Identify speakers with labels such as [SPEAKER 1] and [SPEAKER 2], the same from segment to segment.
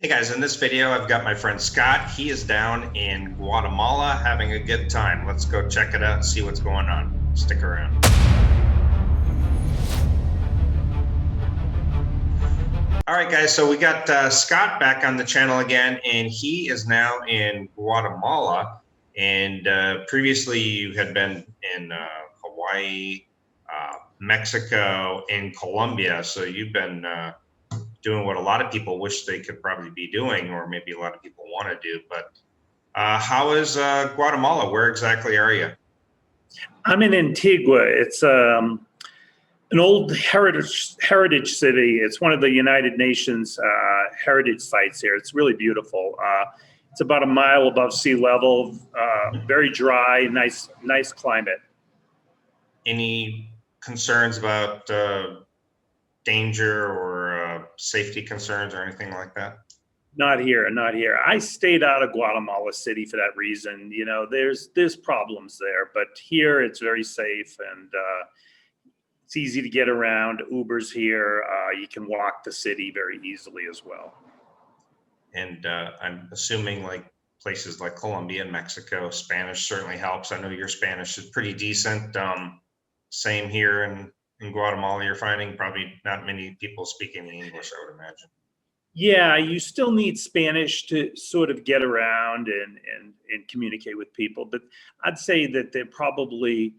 [SPEAKER 1] Hey guys, in this video, I've got my friend Scott. He is down in Guatemala having a good time. Let's go check it out and see what's going on. Stick around. All right, guys, so we got Scott back on the channel again, and he is now in Guatemala. And previously you had been in Hawaii, Mexico, and Colombia. So you've been doing what a lot of people wish they could probably be doing, or maybe a lot of people want to do. But how is Guatemala? Where exactly are you?
[SPEAKER 2] I'm in Antigua. It's an old heritage city. It's one of the United Nations heritage sites here. It's really beautiful. It's about a mile above sea level, very dry, nice climate.
[SPEAKER 1] Any concerns about danger or safety concerns or anything like that?
[SPEAKER 2] Not here. I stayed out of Guatemala City for that reason. You know, there's problems there, but here it's very safe and it's easy to get around. Uber's here. You can walk the city very easily as well.
[SPEAKER 1] And I'm assuming like places like Colombia and Mexico, Spanish certainly helps. I know your Spanish is pretty decent. Same here in Guatemala. You're finding probably not many people speaking English, I would imagine.
[SPEAKER 2] Yeah, you still need Spanish to sort of get around and communicate with people. But I'd say that they're probably,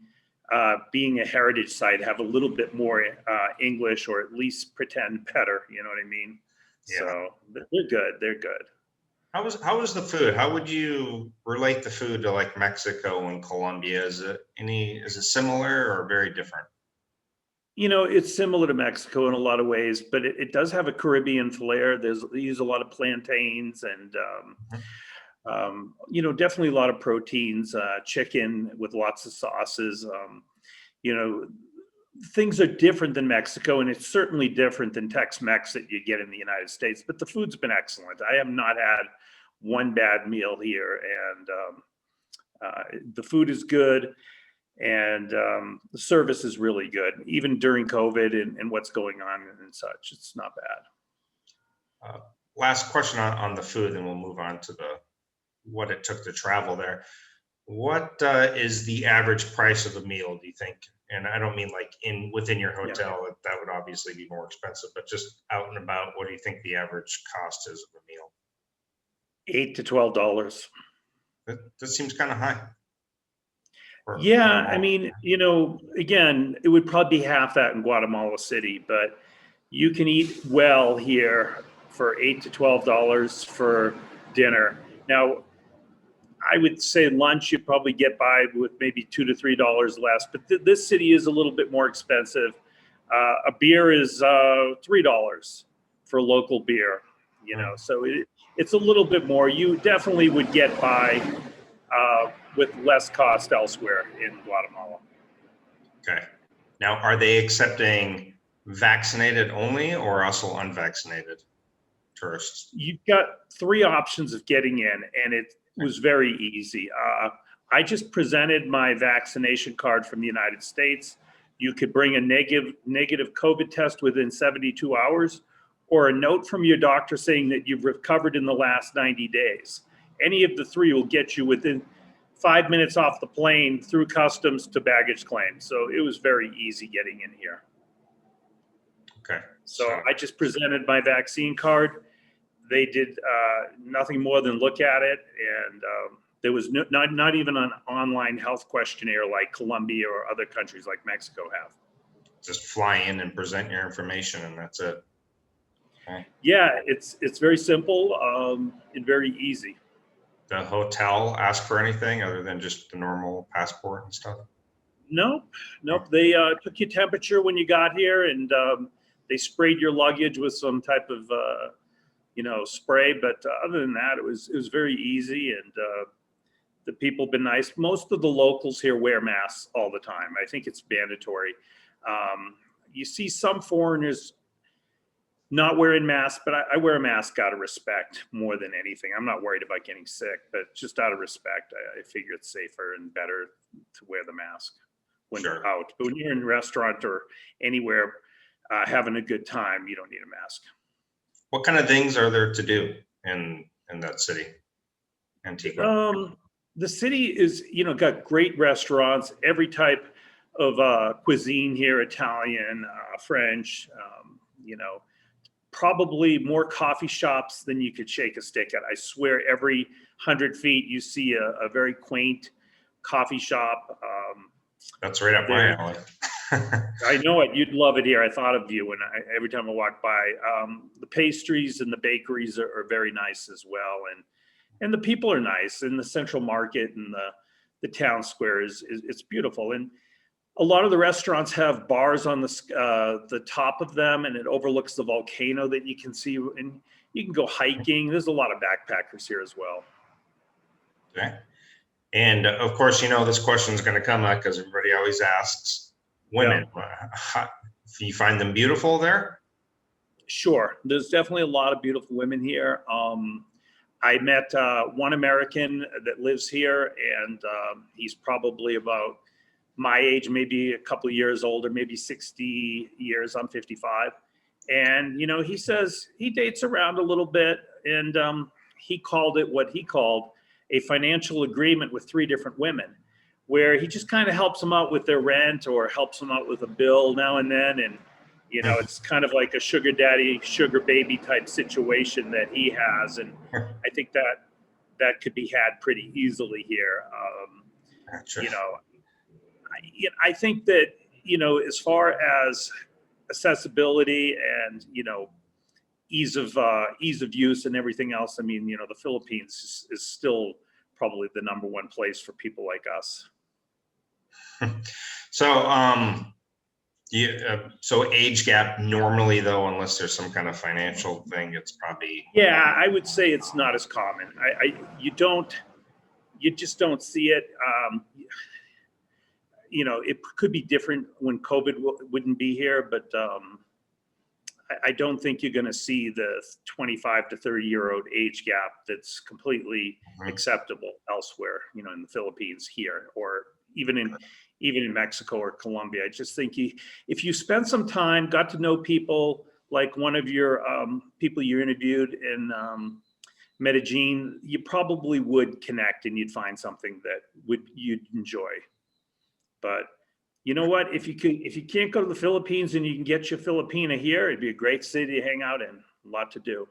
[SPEAKER 2] being a heritage site, have a little bit more English, or at least pretend better. You know what I mean? Yeah. So they're good. They're good.
[SPEAKER 1] How is the food? How would you relate the food to like Mexico and Colombia? Is it similar or very different?
[SPEAKER 2] You know, it's similar to Mexico in a lot of ways, but it does have a Caribbean flair. They use a lot of plantains and, you know, definitely a lot of proteins, chicken with lots of sauces. You know, things are different than Mexico, and it's certainly different than Tex-Mex that you get in the United States, but the food's been excellent. I have not had one bad meal here, and the food is good. And the service is really good, even during COVID and what's going on and such. It's not bad.
[SPEAKER 1] Last question on the food, then we'll move on to what it took to travel there. What is the average price of a meal, do you think? And I don't mean like within your hotel. Yeah. That would obviously be more expensive, but just out and about, what do you think the average cost is of a meal?
[SPEAKER 2] $8 to $12.
[SPEAKER 1] That seems kind of high.
[SPEAKER 2] Yeah, I mean, you know, again, it would probably be half that in Guatemala City, but you can eat well here for $8 to $12 for dinner. Now, I would say lunch you'd probably get by with maybe $2 to $3 less, but this city is a little bit more expensive. A beer is $3 for local beer, you know, so it's a little bit more. You definitely would get by with less cost elsewhere in Guatemala.
[SPEAKER 1] Okay. Now, are they accepting vaccinated only or also unvaccinated tourists?
[SPEAKER 2] You've got 3 options of getting in, and it was very easy. I just presented my vaccination card from the United States. You could bring a negative COVID test within 72 hours, or a note from your doctor saying that you've recovered in the last 90 days. Any of the 3 will get you within 5 minutes off the plane through customs to baggage claim. So it was very easy getting in here.
[SPEAKER 1] Okay.
[SPEAKER 2] So I just presented my vaccine card. They did nothing more than look at it. And there was not even an online health questionnaire like Colombia or other countries like Mexico have.
[SPEAKER 1] Just fly in and present your information and that's it. Okay.
[SPEAKER 2] Yeah, it's very simple and very easy.
[SPEAKER 1] The hotel ask for anything other than just the normal passport and stuff?
[SPEAKER 2] Nope. They took your temperature when you got here, and they sprayed your luggage with some type of you know, spray. But other than that, it was very easy, and the people have been nice. Most of the locals here wear masks all the time. I think it's mandatory. You see some foreigners not wearing masks, but I wear a mask out of respect more than anything. I'm not worried about getting sick, but just out of respect, I figure it's safer and better to wear the mask when you're out. But when you're in a restaurant or anywhere having a good time, you don't need a mask.
[SPEAKER 1] What kind of things are there to do in that city, Antigua?
[SPEAKER 2] The city is, got great restaurants, every type of cuisine here, Italian, French, probably more coffee shops than you could shake a stick at. I swear every 100 feet you see a very quaint coffee shop.
[SPEAKER 1] That's right up my alley.
[SPEAKER 2] I know it. You'd love it here. I thought of you every time I walk by. The pastries and the bakeries are very nice as well, and the people are nice. And the Central Market and the town square is it's beautiful. And a lot of the restaurants have bars on the top of them, and it overlooks the volcano that you can see. And you can go hiking. There's a lot of backpackers here as well.
[SPEAKER 1] Okay. And of course, this question is going to come up because everybody always asks women. Yeah. Do you find them beautiful there?
[SPEAKER 2] Sure. There's definitely a lot of beautiful women here. I met one American that lives here, and he's probably about my age, maybe a couple of years older, maybe 60 years. I'm 55. And, he says he dates around a little bit, and he called it what he called a financial agreement with 3 different women, where he just kind of helps them out with their rent or helps them out with a bill now and then. And, it's kind of like a sugar daddy, sugar baby type situation that he has. And I think that could be had pretty easily here. I think that, as far as accessibility and, ease of use and everything else, I mean, the Philippines is still probably the #1 place for people like us.
[SPEAKER 1] So, so age gap normally, though, unless there's some kind of financial thing, it's probably.
[SPEAKER 2] Yeah, I would say it's not as common. You just don't see it. It could be different when COVID wouldn't be here, but I don't think you're going to see the 25 to 30-year-old age gap that's completely acceptable elsewhere, in the Philippines here, or even in Mexico or Colombia. I just think if you spend some time, got to know people, like one of your people you interviewed in Medellin, you probably would connect and you'd find something that you'd enjoy. But you know what? If you can't go to the Philippines and you can get your Filipina here, it'd be a great city to hang out in. A lot to do.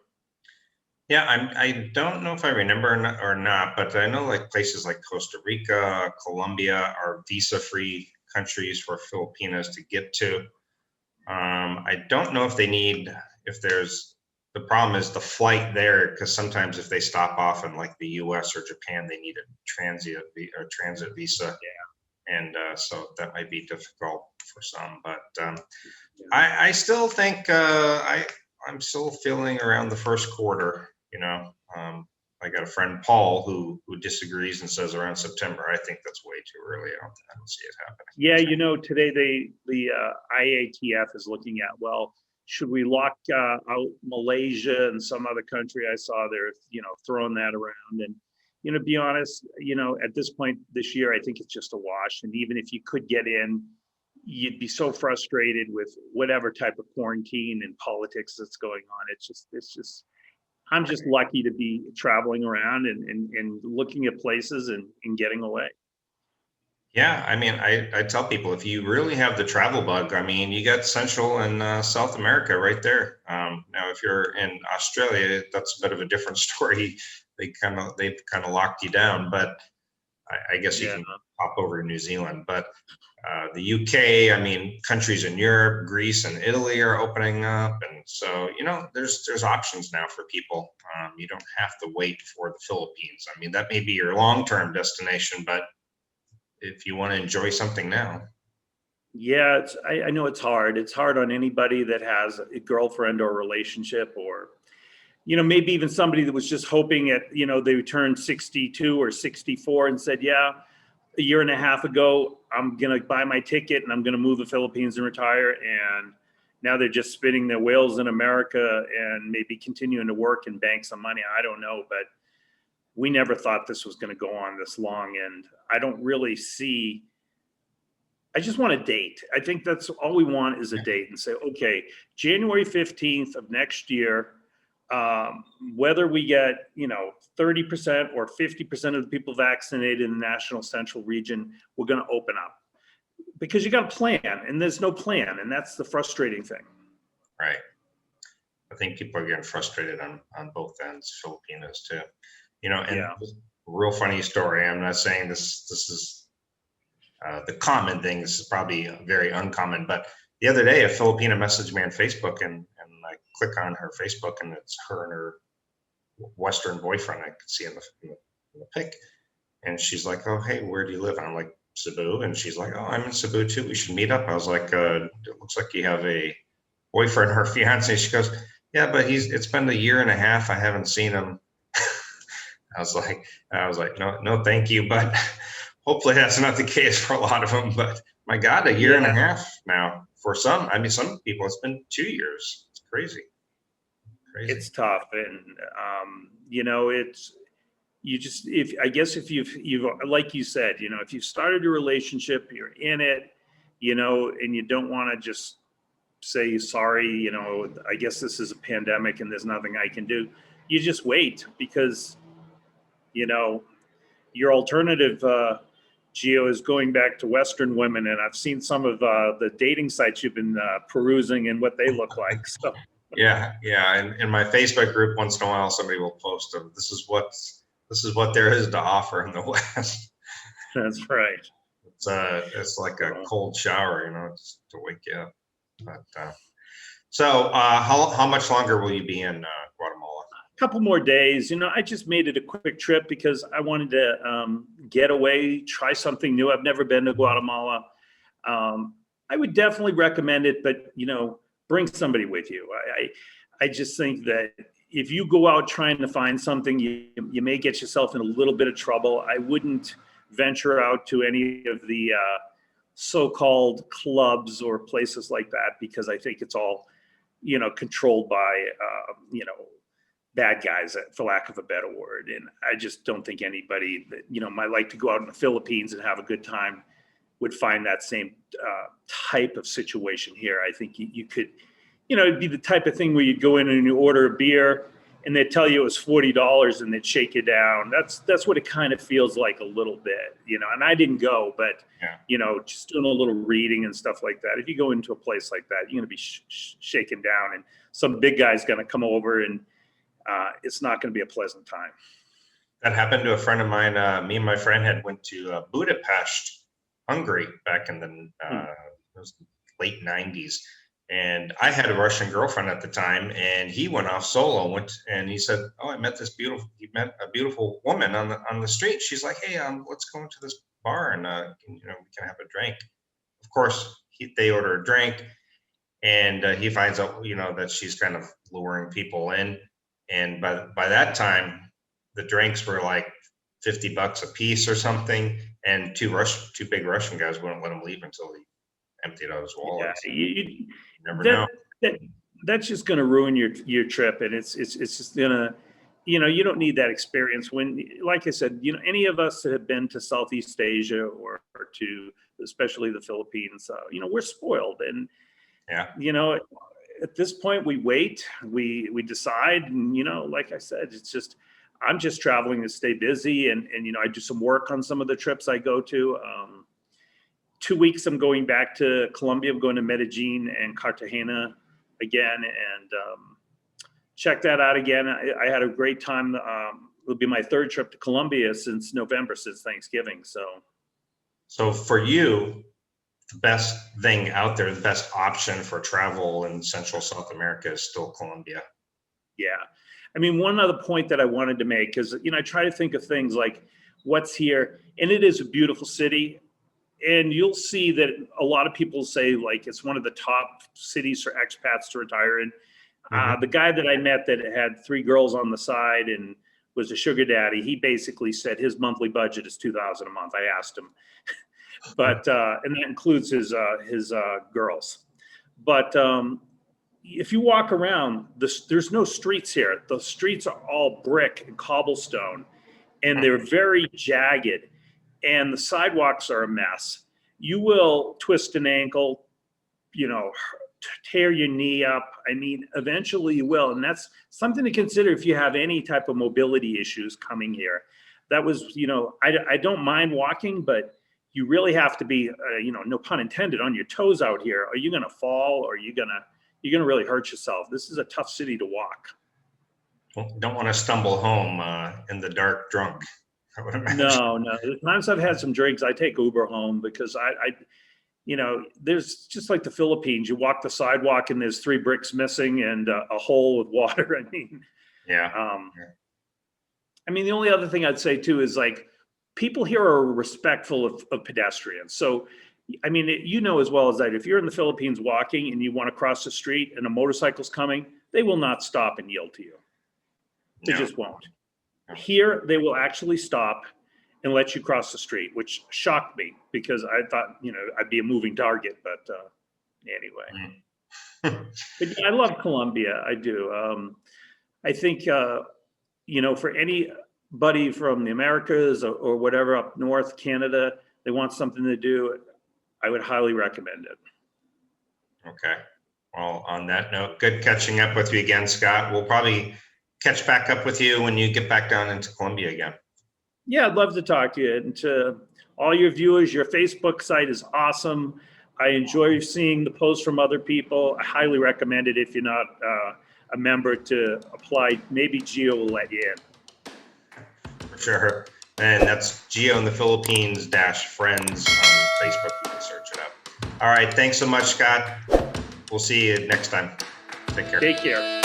[SPEAKER 1] Yeah, I don't know if I remember or not, but I know like places like Costa Rica, Colombia are visa-free countries for Filipinos to get to. I don't know if the problem is the flight there, because sometimes if they stop off in like the U.S. or Japan, they need a transit visa.
[SPEAKER 2] Yeah.
[SPEAKER 1] And so that might be difficult for some, but I still think I'm still feeling around the first quarter. I got a friend, Paul, who disagrees and says around September. I think that's way too early. I don't see it happening.
[SPEAKER 2] Yeah, today the IATF is looking at, well, should we lock out Malaysia and some other country? I saw they're throwing that around. And to be honest, at this point this year, I think it's just a wash. And even if you could get in, you'd be so frustrated with whatever type of quarantine and politics that's going on. It's just, I'm just lucky to be traveling around and looking at places and getting away.
[SPEAKER 1] Yeah, I mean, I tell people, if you really have the travel bug, I mean, you got Central and South America right there. Now, if you're in Australia, that's a bit of a different story. They've kind of locked you down, but I guess you can hop over to New Zealand. But the UK, I mean, countries in Europe, Greece and Italy are opening up, and so there's options now for people. You don't have to wait for the Philippines. I mean, that may be your long-term destination, but if you want to enjoy something now.
[SPEAKER 2] Yeah, I know it's hard. It's hard on anybody that has a girlfriend or a relationship, or maybe even somebody that was just hoping they turned 62 or 64 and said, yeah, a year and a half ago, I'm going to buy my ticket and I'm going to move to the Philippines and retire. And now they're just spinning their wheels in America and maybe continuing to work and bank some money. I don't know, but we never thought this was going to go on this long. And I don't really I just want a date. I think that's all we want is a date, and say, okay, January 15th of next year, whether we get, 30% or 50% of the people vaccinated in the national central region, we're going to open up, because you got a plan and there's no plan. And that's the frustrating thing.
[SPEAKER 1] Right. I think people are getting frustrated on both ends, Filipinos too. And
[SPEAKER 2] Yeah.
[SPEAKER 1] real funny story. I'm not saying this is the common thing. This is probably very uncommon. But the other day, a Filipina messaged me on Facebook, and I click on her Facebook, and it's her and her Western boyfriend. I could see in the pic, and she's like, "Oh, hey, where do you live?" And I'm like, "Cebu," and she's like, "Oh, I'm in Cebu too. We should meet up." I was like, "It looks like you have a boyfriend or fiance." She goes, "Yeah, but it's been a year and a half. I haven't seen him." I was like, no, thank you. But hopefully that's not the case for a lot of them. But my God, a year and a half now for some. I mean, some people it's been 2 years. It's crazy.
[SPEAKER 2] It's tough, and it's if you've like you said, if you've started a relationship, you're in it, and you don't want to just say sorry. I guess this is a pandemic and there's nothing I can do. You just wait, because your alternative, Gio, is going back to Western women, and I've seen some of the dating sites you've been perusing and what they look like. So
[SPEAKER 1] Yeah. And in my Facebook group, once in a while, somebody will post them. This is what there is to offer in the West.
[SPEAKER 2] that's right.
[SPEAKER 1] It's like a cold shower, just to wake you up. But so how much longer will you be in Guatemala?
[SPEAKER 2] Couple more days. I just made it a quick trip because I wanted to get away, try something new. I've never been to Guatemala. I would definitely recommend it, but bring somebody with you. I just think that if you go out trying to find something, you may get yourself in a little bit of trouble. I wouldn't venture out to any of the so-called clubs or places like that, because I think it's all controlled by bad guys, for lack of a better word. And I just don't think anybody that might like to go out in the Philippines and have a good time would find that same type of situation here. I think you could, it'd be the type of thing where you'd go in and you order a beer and they'd tell you it was $40 and they'd shake you down. That's what it kind of feels like a little bit, and I didn't go, but just doing a little reading and stuff like that. If you go into a place like that, you're going to be shaken down, and some big guy's going to come over, and it's not going to be a pleasant time.
[SPEAKER 1] That happened to a friend of mine. Me and my friend had went to Budapest, Hungary, back in the it was late 90s. And I had a Russian girlfriend at the time, and he went off solo. And he said, "Oh, he met a beautiful woman on the street. She's like, hey, let's go into this bar and we can have a drink." Of course, they order a drink, and he finds out that she's kind of luring people in. And by that time, the drinks were like $50 a piece or something, and two big Russian guys wouldn't let him leave until he emptied out his wallet.
[SPEAKER 2] Yeah,
[SPEAKER 1] you never know.
[SPEAKER 2] That's just going to ruin your trip, and it's just gonna, you don't need that experience. When, like I said, any of us that have been to Southeast Asia or to especially the Philippines, we're spoiled, and at this point we wait, we decide, and like I said, it's just, I'm just traveling to stay busy, and I do some work on some of the trips I go to. 2 weeks I'm going back to Colombia. I'm going to Medellin and Cartagena again, and check that out again. I had a great time. It'll be my third trip to Colombia since November, since Thanksgiving.
[SPEAKER 1] So for you, the best thing out there, the best option for travel in Central South America is still Colombia.
[SPEAKER 2] Yeah. I mean, one other point that I wanted to make is, I try to think of things like what's here, and it is a beautiful city. And you'll see that a lot of people say like it's one of the top cities for expats to retire in. The guy that I met that had 3 girls on the side and was a sugar daddy, he basically said his monthly budget is $2,000 a month. I asked him, but and that includes his girls. But if you walk around, there's no streets here. The streets are all brick and cobblestone, and they're very jagged. And the sidewalks are a mess. You will twist an ankle, tear your knee up. I mean, eventually you will. And that's something to consider if you have any type of mobility issues coming here. That was, you know, I don't mind walking, but you really have to be, you know, no pun intended, on your toes out here. Are you going to fall, or you're going to really hurt yourself? This is a tough city to walk.
[SPEAKER 1] Well, don't want to stumble home in the dark drunk.
[SPEAKER 2] No. The times I've had some drinks, I take Uber home, because you know, there's just like the Philippines. You walk the sidewalk and there's 3 bricks missing and a hole with water. I mean,
[SPEAKER 1] yeah.
[SPEAKER 2] I mean, the only other thing I'd say too is, like, people here are respectful of pedestrians. So, I mean, you know as well as I do, if you're in the Philippines walking and you want to cross the street and a motorcycle's coming, they will not stop and yield to you. They just won't. Here, they will actually stop and let you cross the street, which shocked me, because I thought, you know, I'd be a moving target. But anyway, but yeah, I love Colombia. I do. I think, you know, for anybody from the Americas or whatever up north, Canada, they want something to do, I would highly recommend it.
[SPEAKER 1] Okay. Well, on that note, good catching up with you again, Scott. We'll probably catch back up with you when you get back down into Colombia again. Yeah,
[SPEAKER 2] I'd love to talk to you. And to all your viewers, your Facebook site is awesome. I enjoy seeing the posts from other people. I highly recommend it if you're not a member to apply. Maybe Gio will let you in.
[SPEAKER 1] For sure. And that's Gio in the Philippines -friends on Facebook. You can search it up. All right. Thanks so much, Scott. We'll see you next time. Take care.
[SPEAKER 2] Take care.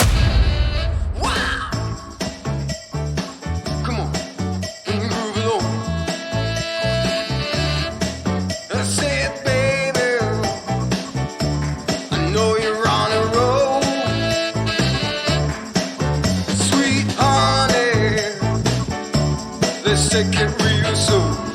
[SPEAKER 3] Let's take it real slow.